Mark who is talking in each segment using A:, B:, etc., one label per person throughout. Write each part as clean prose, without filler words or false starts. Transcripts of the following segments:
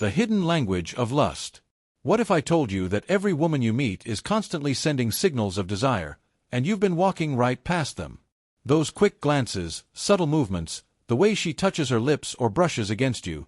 A: The hidden language of lust. What if I told you that every woman you meet is constantly sending signals of desire, and you've been walking right past them? Those quick glances, subtle movements, the way she touches her lips or brushes against you,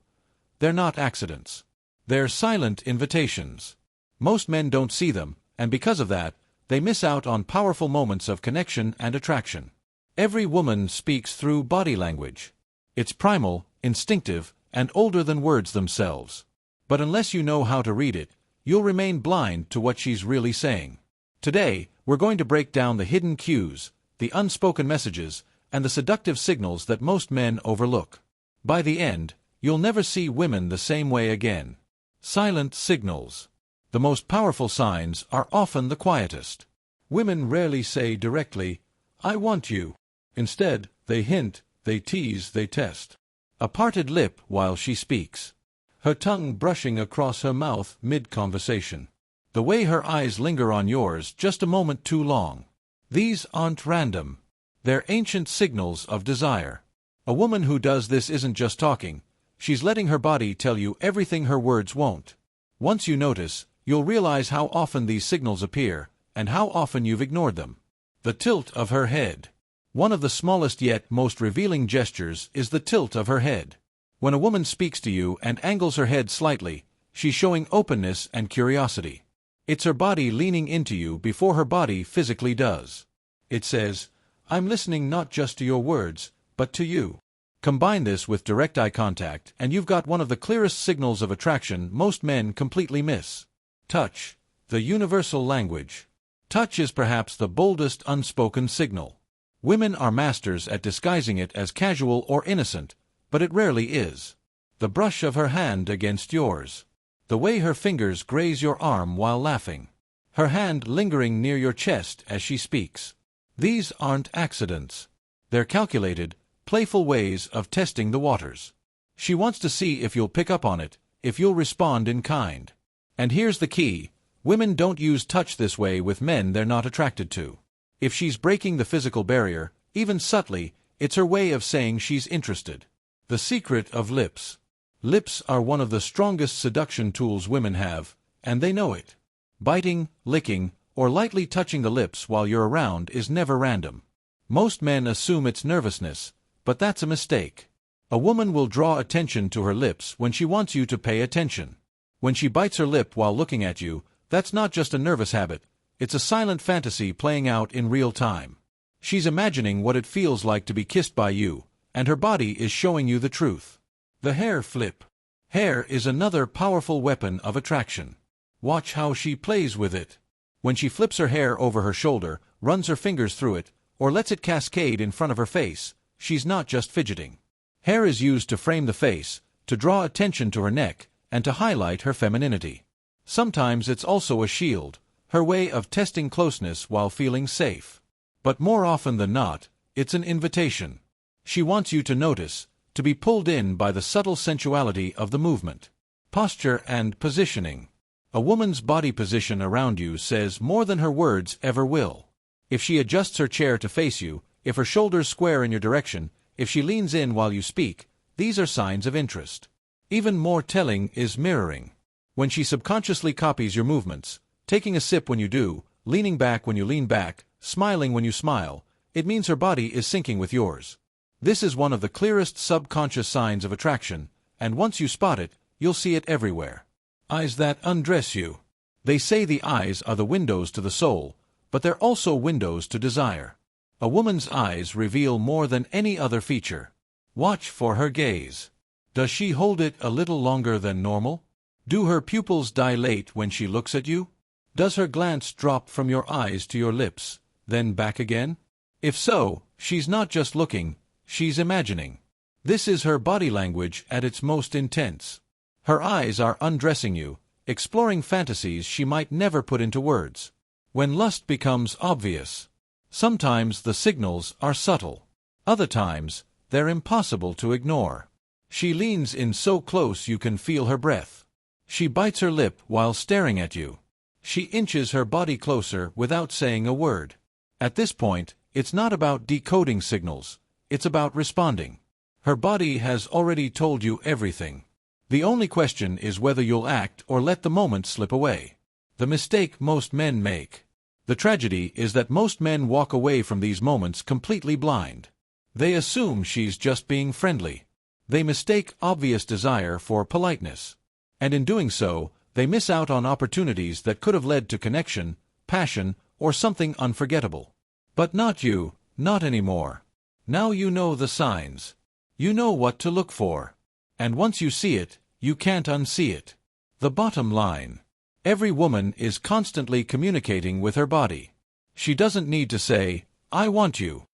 A: they're not accidents. They're silent invitations. Most men don't see them, and because of that, they miss out on powerful moments of connection and attraction. Every woman speaks through body language. It's primal, instinctive, and older than words themselves. But unless you know how to read it, you'll remain blind to what she's really saying. Today, we're going to break down the hidden cues, the unspoken messages, and the seductive signals that most men overlook. By the end, you'll never see women the same way again. Silent signals. The most powerful signs are often the quietest. Women rarely say directly, "I want you." Instead, they hint, they tease, they test. A parted lip while she speaks. Her tongue brushing across her mouth mid-conversation. The way her eyes linger on yours just a moment too long. These aren't random. They're ancient signals of desire. A woman who does this isn't just talking. She's letting her body tell you everything her words won't. Once you notice, you'll realize how often these signals appear, and how often you've ignored them. The tilt of her head. One of the smallest yet most revealing gestures is the tilt of her head. When a woman speaks to you and angles her head slightly, she's showing openness and curiosity. It's her body leaning into you before her body physically does. It says, "I'm listening not just to your words, but to you." Combine this with direct eye contact, and you've got one of the clearest signals of attraction most men completely miss. Touch. The universal language. Touch is perhaps the boldest unspoken signal. Women are masters at disguising it as casual or innocent, but it rarely is. The brush of her hand against yours. The way her fingers graze your arm while laughing. Her hand lingering near your chest as she speaks. These aren't accidents. They're calculated, playful ways of testing the waters. She wants to see if you'll pick up on it, if you'll respond in kind. And here's the key. Women don't use touch this way with men they're not attracted to. If she's breaking the physical barrier, even subtly, it's her way of saying she's interested. The secret of lips. Lips are one of the strongest seduction tools women have, and they know it. Biting, licking, or lightly touching the lips while you're around is never random. Most men assume it's nervousness, but that's a mistake. A woman will draw attention to her lips when she wants you to pay attention. When she bites her lip while looking at you, that's not just a nervous habit. It's a silent fantasy playing out in real time. She's imagining what it feels like to be kissed by you, and her body is showing you the truth. The hair flip. Hair is another powerful weapon of attraction. Watch how she plays with it. When she flips her hair over her shoulder, runs her fingers through it, or lets it cascade in front of her face, she's not just fidgeting. Hair is used to frame the face, to draw attention to her neck, and to highlight her femininity. Sometimes it's also a shield, her way of testing closeness while feeling safe. But more often than not, it's an invitation. She wants you to notice, to be pulled in by the subtle sensuality of the movement. Posture and positioning. A woman's body position around you says more than her words ever will. If she adjusts her chair to face you, if her shoulders square in your direction, if she leans in while you speak, these are signs of interest. Even more telling is mirroring. When she subconsciously copies your movements, taking a sip when you do, leaning back when you lean back, smiling when you smile, it means her body is syncing with yours. This is one of the clearest subconscious signs of attraction, and once you spot it, you'll see it everywhere. Eyes that undress you. They say the eyes are the windows to the soul, but they're also windows to desire. A woman's eyes reveal more than any other feature. Watch for her gaze. Does she hold it a little longer than normal? Do her pupils dilate when she looks at you? Does her glance drop from your eyes to your lips, then back again? If so, she's not just looking, she's imagining. This is her body language at its most intense. Her eyes are undressing you, exploring fantasies she might never put into words. When lust becomes obvious, sometimes the signals are subtle. Other times, they're impossible to ignore. She leans in so close you can feel her breath. She bites her lip while staring at you. She inches her body closer without saying a word. At this point, it's not about decoding signals, it's about responding. Her body has already told you everything. The only question is whether you'll act or let the moment slip away. The mistake most men make. The tragedy is that most men walk away from these moments completely blind. They assume she's just being friendly. They mistake obvious desire for politeness. And in doing so, they miss out on opportunities that could have led to connection, passion, or something unforgettable. But not you, not anymore. Now you know the signs. You know what to look for. And once you see it, you can't unsee it. The bottom line. Every woman is constantly communicating with her body. She doesn't need to say, "I want you."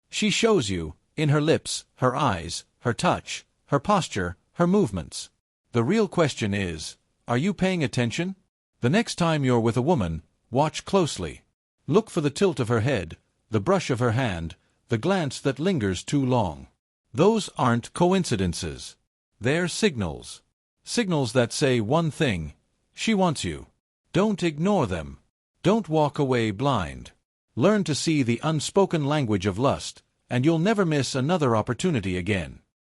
A: She shows you, in her lips, her eyes, her touch, her posture, her movements. The real question is, are you paying attention? The next time you're with a woman, watch closely. Look for the tilt of her head, the brush of her hand, the glance that lingers too long. Those aren't coincidences. They're signals. Signals that say one thing: she wants you. Don't ignore them. Don't walk away blind. Learn to see the unspoken language of lust, and you'll never miss another opportunity again.